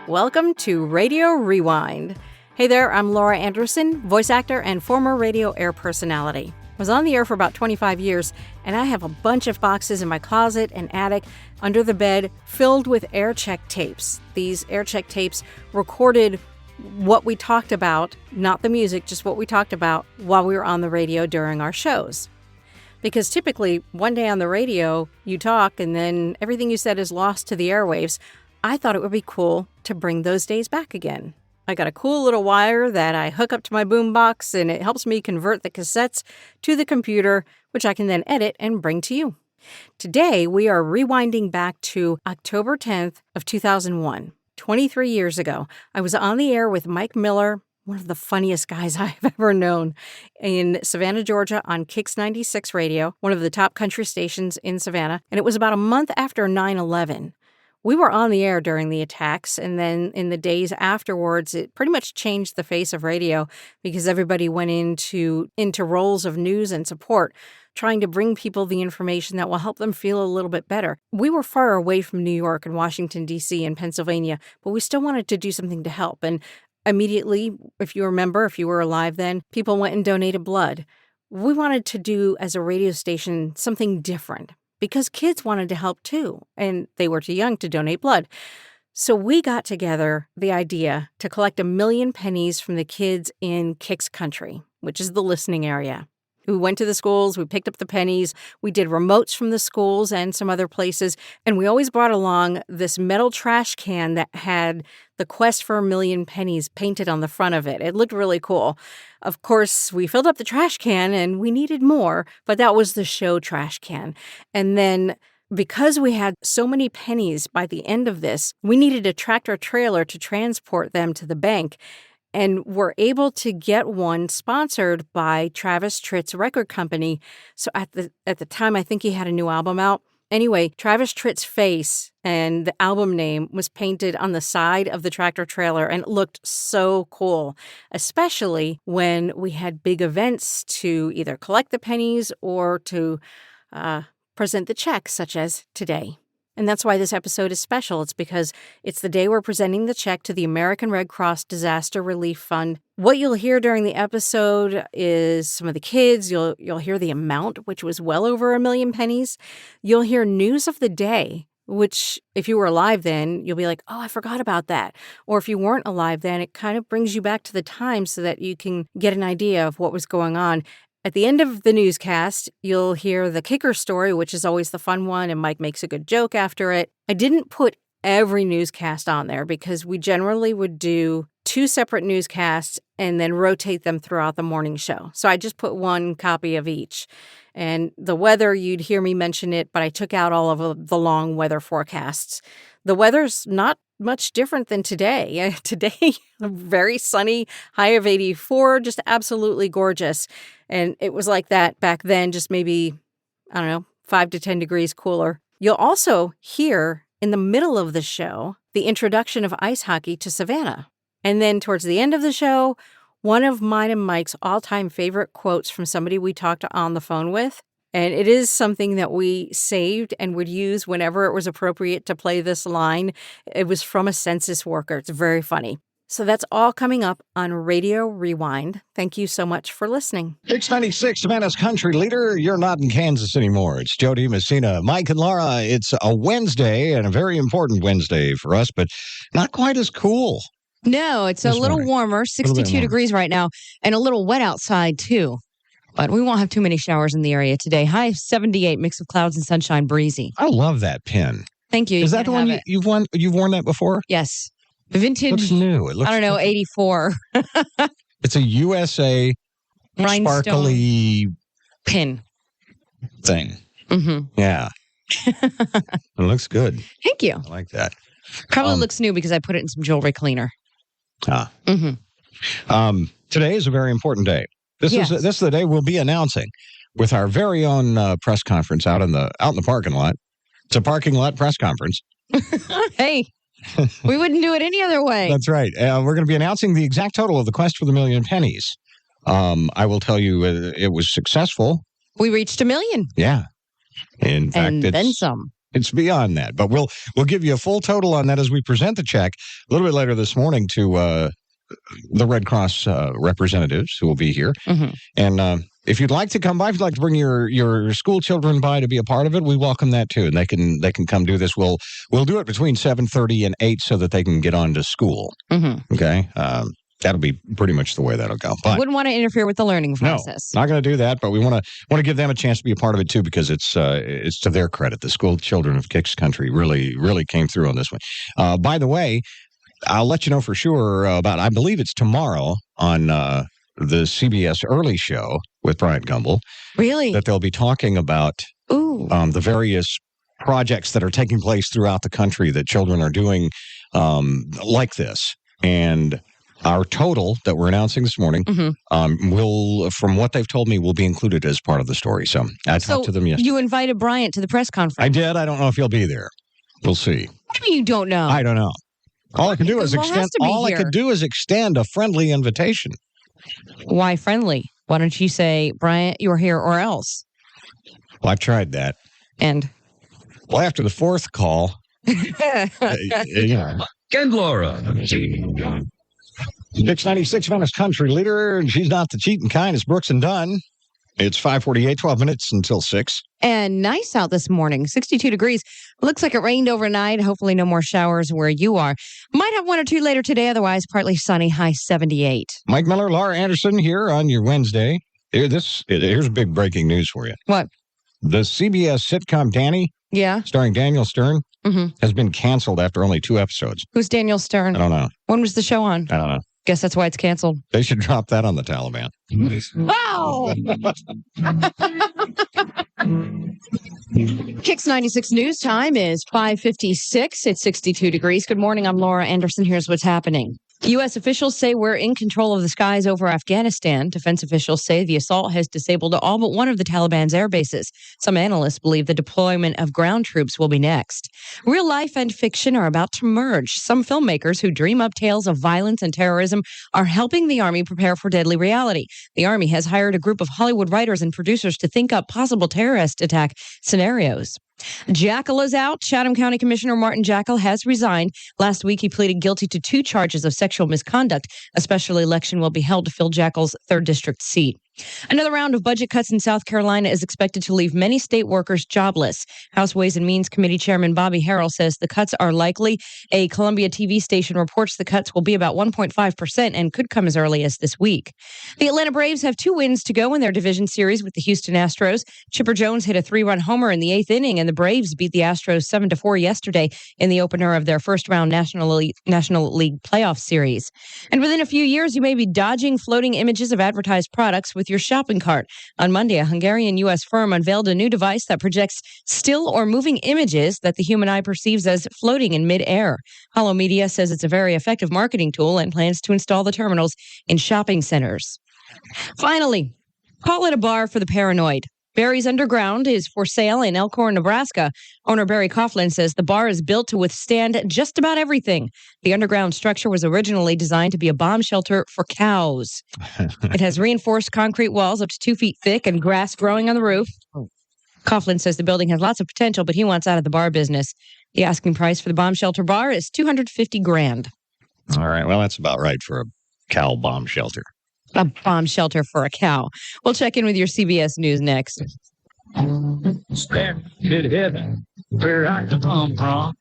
Welcome to Radio Rewind. Hey there, I'm Laura Anderson, voice actor and former radio air personality. I was on the air for about 25 years, and I have a bunch of boxes in my closet and attic under the bed filled with air check tapes. These air check tapes recorded what we talked about, not the music, just what we talked about while we were on the radio during our shows. Because typically, one day on the radio, you talk and then everything you said is lost to the airwaves. I thought it would be cool to bring those days back again. I got a cool little wire that I hook up to my boombox, and it helps me convert the cassettes to the computer, which I can then edit and bring to you. Today, we are rewinding back to October 10th of 2001. 23 years ago, I was on the air with Mike Miller, one of the funniest guys I've ever known, in Savannah, Georgia on Kix 96 radio, one of the top country stations in Savannah, and it was about a month after 9/11. We were on the air during the attacks, and then in the days afterwards, it pretty much changed the face of radio because everybody went into roles of news and support, trying to bring people the information that will help them feel a little bit better. We were far away from New York and Washington, D.C. and Pennsylvania, but we still wanted to do something to help. And immediately, if you remember, if you were alive then, people went and donated blood. We wanted to do, as a radio station, something different, because kids wanted to help too, and they were too young to donate blood. So we got together the idea to collect 1 million pennies from the kids in Kix Country, which is the listening area. We went to the schools, we picked up the pennies, we did remotes from the schools and some other places, and we always brought along this metal trash can that had the quest for 1 million pennies painted on the front of it. It looked really cool. Of course, we filled up the trash can and we needed more, but that was the show trash can. And then because we had so many pennies by the end of this, we needed a tractor trailer to transport them to the bank. And we're able to get one sponsored by Travis Tritt's record company. So at the time, I think he had a new album out. Anyway, Travis Tritt's face and the album name was painted on the side of the tractor trailer, and it looked so cool, especially when we had big events to either collect the pennies or to present the checks, such as today. And that's why this episode is special. It's because it's the day we're presenting the check to the American Red Cross Disaster Relief Fund. What you'll hear during the episode is some of the kids. You'll hear the amount, which was well over 1 million pennies. You'll hear news of the day, which if you were alive then, you'll be like, oh, I forgot about that. Or if you weren't alive then, it kind of brings you back to the time so that you can get an idea of what was going on. At the end of the newscast, you'll hear the kicker story, which is always the fun one, and Mike makes a good joke after it. I didn't put every newscast on there because we generally would do 2 separate newscasts and then rotate them throughout the morning show. So I just put 1 copy of each. And the weather, you'd hear me mention it, but I took out all of the long weather forecasts. The weather's not much different than today. Today, very sunny, high of 84, just absolutely gorgeous. And it was like that back then, just maybe, 5 to 10 degrees cooler. You'll also hear in the middle of the show the introduction of ice hockey to Savannah. And then towards the end of the show, one of mine and Mike's all-time favorite quotes from somebody we talked on the phone with. And it is something that we saved and would use whenever it was appropriate to play this line. It was from a census worker. It's very funny. So that's all coming up on Radio Rewind. Thank you so much for listening. Kix 96, Savannah's country leader. You're not in Kansas anymore. It's Jody Messina, Mike and Laura. It's a Wednesday, and a very important Wednesday for us, but not quite as cool. No, it's a little warmer, 62 degrees right now, and a little wet outside, too. But we won't have too many showers in the area today. High 78, mix of clouds and sunshine, breezy. I love that pin. Thank you. Is that the one you've worn that before? Yes. Vintage. Looks new. It looks 84. It's a USA rhinestone sparkly pin thing. Mm-hmm. Yeah. It looks good. Thank you. I like that. Probably looks new because I put it in some jewelry cleaner. Mm-hmm. Today is a very important day. This is the day we'll be announcing with our very own press conference out in the parking lot. It's a parking lot press conference. Hey, we wouldn't do it any other way. That's right. We're going to be announcing the exact total of the quest for the 1 million pennies. I will tell you it was successful. We reached 1 million. Yeah. In fact, and then some. It's beyond that. But we'll give you a full total on that as we present the check a little bit later this morning to the Red Cross representatives who will be here. Mm-hmm. And if you'd like to come by, if you'd like to bring your school children by to be a part of it, we welcome that too. And they can come do this. We'll do it between 7:30 and 8 so that they can get on to school. Mm-hmm. Okay. That'll be pretty much the way that'll go. But wouldn't want to interfere with the learning process. No, not going to do that. But we want to give them a chance to be a part of it too, because it's to their credit. The school children of Kix Country really came through on this one. By the way, I'll let you know for sure about. I believe it's tomorrow on the CBS Early Show with Brian Gumbel. Really? That they'll be talking about the various projects that are taking place throughout the country that children are doing like this. And our total that we're announcing this morning will, from what they've told me, will be included as part of the story. So I talked to them yesterday. You invited Bryant to the press conference. I did. I don't know if he'll be there. We'll see. What do you mean you don't know? I don't know. All I can do is extend. All I could do is extend a friendly invitation. Why friendly? Why don't you say, Bryant, you're here or else? Well, I've tried that. And? Well, after the fourth call, And Laura. Kix 96, Savannah's country leader, and she's not the cheating kind. It's Brooks and Dunn. It's 5:48, 12 minutes until 6. And nice out this morning, 62 degrees. Looks like it rained overnight. Hopefully no more showers where you are. Might have one or two later today, otherwise partly sunny, high 78. Mike Miller, Laura Anderson here on your Wednesday. Here's big breaking news for you. What? The CBS sitcom Danny, starring Daniel Stern, has been canceled after only 2 episodes. Who's Daniel Stern? I don't know. When was the show on? I don't know. Guess that's why it's canceled. They should drop that on the Taliban. Wow! Kix 96 news time is 5:56. It's 62 degrees. Good morning. I'm Laura Anderson. Here's what's happening. U.S. officials say we're in control of the skies over Afghanistan. Defense officials say the assault has disabled all but one of the Taliban's air bases. Some analysts believe the deployment of ground troops will be next. Real life and fiction are about to merge. Some filmmakers who dream up tales of violence and terrorism are helping the Army prepare for deadly reality. The Army has hired a group of Hollywood writers and producers to think up possible terrorist attack scenarios. Jackal is out. Chatham County Commissioner Martin Jackal has resigned. Last week, he pleaded guilty to 2 charges of sexual misconduct. A special election will be held to fill Jackal's 3rd district seat. Another round of budget cuts in South Carolina is expected to leave many state workers jobless. House Ways and Means Committee Chairman Bobby Harrell says the cuts are likely. A Columbia TV station reports the cuts will be about 1.5% and could come as early as this week. The Atlanta Braves have 2 wins to go in their division series with the Houston Astros. Chipper Jones hit a 3-run homer in the 8th inning, and the Braves beat the Astros 7-4 yesterday in the opener of their first-round National League playoff series. And within a few years, you may be dodging floating images of advertised products with your shopping cart. On Monday, a Hungarian-U.S. firm unveiled a new device that projects still or moving images that the human eye perceives as floating in midair. Hollow Media says it's a very effective marketing tool and plans to install the terminals in shopping centers. Finally, call it a bar for the paranoid. Barry's Underground is for sale in Elkhorn, Nebraska. Owner Barry Coughlin says the bar is built to withstand just about everything. The underground structure was originally designed to be a bomb shelter for cows. It has reinforced concrete walls up to 2 feet thick and grass growing on the roof. Coughlin says the building has lots of potential, but he wants out of the bar business. The asking price for the bomb shelter bar is $250,000. All right. Well, that's about right for a cow bomb shelter. A bomb shelter for a cow. We'll check in with your CBS News next. Where I come from.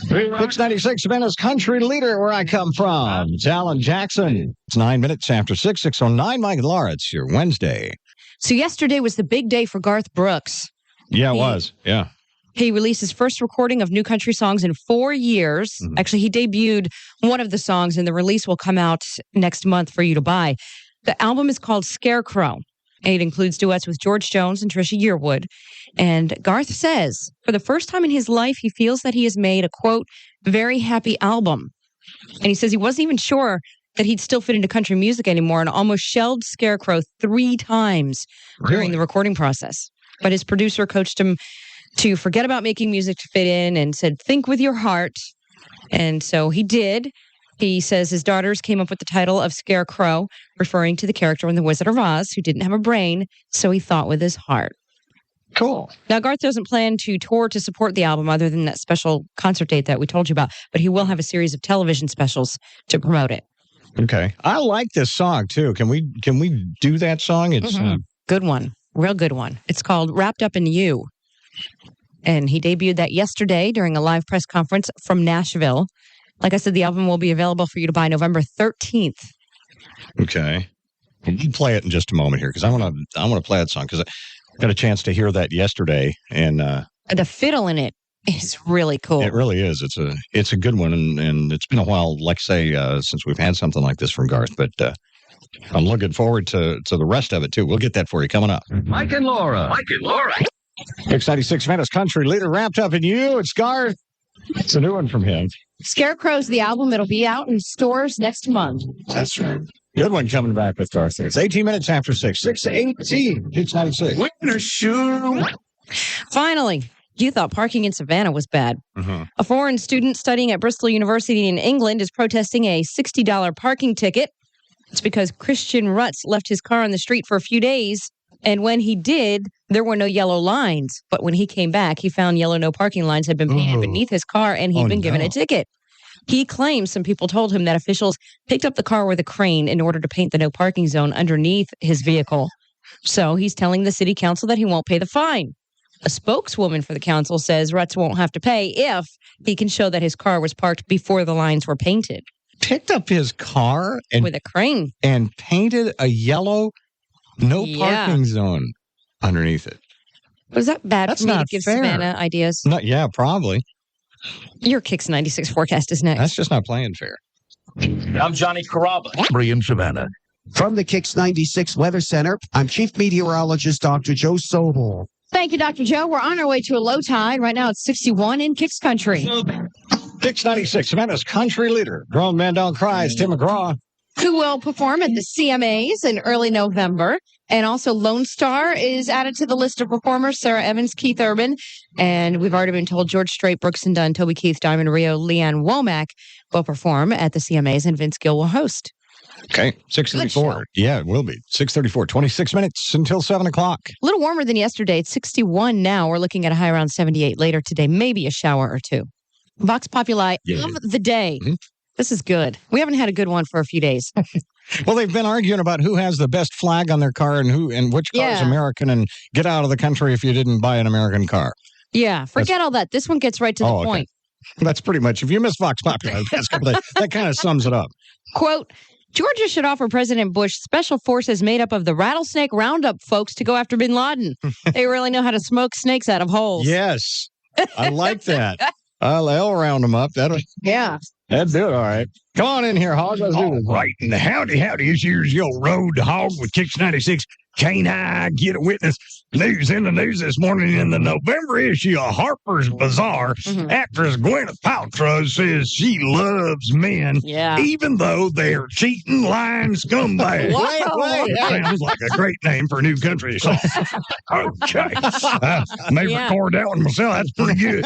Kix 96, Savannah's country leader, where I come from. It's Alan Jackson. It's 9 minutes after 6, 6:09. Mike and Laura, it's your Wednesday. So yesterday was the big day for Garth Brooks. Yeah, it was. Yeah. He released his first recording of new country songs in 4 years. Actually, he debuted one of the songs, and the release will come out next month for you to buy. The album is called Scarecrow. It includes duets with George Jones and Trisha Yearwood. And Garth says, for the first time in his life, he feels that he has made a, quote, very happy album. And he says he wasn't even sure that he'd still fit into country music anymore and almost shelved Scarecrow 3 times during the recording process. But his producer coached him to forget about making music to fit in and said, think with your heart. And so he did. He says his daughters came up with the title of Scarecrow, referring to the character in The Wizard of Oz who didn't have a brain, so he thought with his heart. Cool. Now, Garth doesn't plan to tour to support the album other than that special concert date that we told you about, but he will have a series of television specials to promote it. Okay. I like this song, too. Can we do that song? It's good one. Real good one. It's called Wrapped Up in You. And he debuted that yesterday during a live press conference from Nashville. Like I said, the album will be available for you to buy November 13th. Okay. We'll play it in just a moment here because I want to play that song because I got a chance to hear that yesterday. And the fiddle in it is really cool. It really is. It's a good one. And it's been a while, like I say, since we've had something like this from Garth. But I'm looking forward to the rest of it, too. We'll get that for you coming up. Mike and Laura. Kix 96 Savannah's Country Leader, Wrapped Up in You. It's Garth. It's a new one from him. Scarecrow's the album. It'll be out in stores next month. That's right. Good one coming back with Garth. It's 18 minutes after 6. 6:18. Kix 96. Winter shoe. Finally, you thought parking in Savannah was bad. Mm-hmm. A foreign student studying at Bristol University in England is protesting a $60 parking ticket. It's because Christian Rutz left his car on the street for a few days. And when he did, there were no yellow lines. But when he came back, he found yellow no parking lines had been painted beneath his car, and he'd been given a ticket. He claims some people told him that officials picked up the car with a crane in order to paint the no parking zone underneath his vehicle. So he's telling the city council that he won't pay the fine. A spokeswoman for the council says Rutz won't have to pay if he can show that his car was parked before the lines were painted. Picked up his car with a crane and painted a yellow no parking zone underneath it. Was that bad That's for me to not give fair. Savannah ideas? Yeah, probably. Your Kix 96 forecast is next. That's just not playing fair. I'm Johnny Caraba. In Savannah. From the Kix 96 Weather Center, I'm Chief Meteorologist Dr. Joe Sobel. Thank you, Dr. Joe. We're on our way to a low tide. Right now it's 61 in Kix Country. Kix 96, Savannah's Country Leader. Grown Man Don't Cry is Tim McGraw. Who will perform at the CMAs in early November. And also Lone Star is added to the list of performers. Sarah Evans, Keith Urban. And we've already been told George Strait, Brooks and Dunn, Toby Keith, Diamond Rio, Leanne Womack will perform at the CMAs, and Vince Gill will host. Okay, 6:34. Yeah, it will be. 6:34, 26 minutes until 7 o'clock. A little warmer than yesterday. It's 61 now. We're looking at a high around 78 later today. Maybe a shower or two. Vox Populi of the day. Mm-hmm. This is good. We haven't had a good one for a few days. Well, they've been arguing about who has the best flag on their car and which car is American, and get out of the country if you didn't buy an American car. Yeah, forget all that. This one gets right to the point. That's pretty much, if you miss Vox Populi, that kind of sums it up. Quote, Georgia should offer President Bush special forces made up of the Rattlesnake Roundup folks to go after bin Laden. They really know how to smoke snakes out of holes. Yes, I like that. I'll round them up. That'd do it. All right. Come on in here, Hog. Let's do this. Right. And howdy. Here's your road hog with Kix 96. Can't I get a witness? News in the news this morning in the November issue of Harper's Bazaar. Actress Gwyneth Paltrow says she loves men, even though they're cheating, lying scumbags. Wait. Sounds like a great name for a new country song. Okay. May record that one myself. That's pretty good.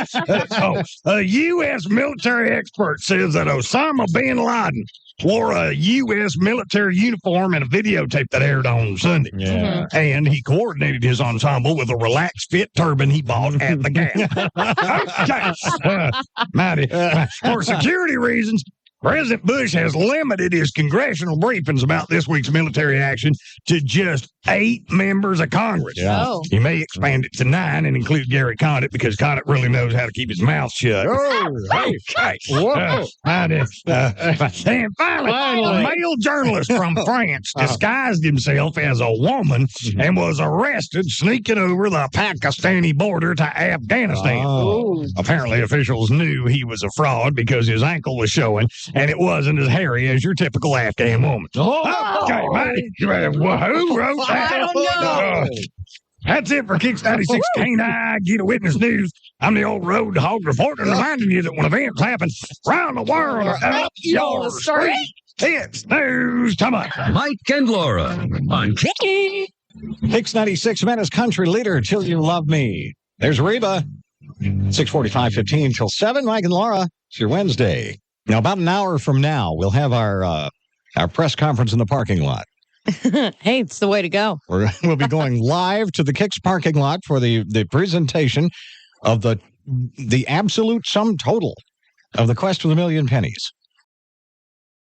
A U.S. military expert says that Osama bin Laden wore a U.S. military uniform in a videotape that aired on Sunday. Yeah. And he coordinated his ensemble with a relaxed fit turban he bought at the gas. For security reasons, President Bush has limited his congressional briefings about this week's military action to just 8 members of Congress. Yeah. Oh. He may expand it to 9 and include Gary Condit because Condit really knows how to keep his mouth shut. Okay. Whoa. And finally, a male journalist from France disguised himself as a woman and was arrested sneaking over the Pakistani border to Afghanistan. Oh. Apparently, officials knew he was a fraud because his ankle was showing, and it wasn't as hairy as your typical Afghan woman. Okay, who wrote that? I don't know. That's it for Kix 96. Can't I get a witness news? I'm the old road hog reporter reminding you that when events happen around the world or up your street, it's news time. Mike and Laura on Kix. Kix 96, Savannah's Country Leader, Till You Love Me. There's Reba. 6:45:15 till 7. Mike and Laura, it's your Wednesday. Now, about an hour from now, we'll have our press conference in the parking lot. Hey, it's the way to go. We'll be going live to the Kix parking lot for the presentation of the absolute sum total of the quest for the Million Pennies.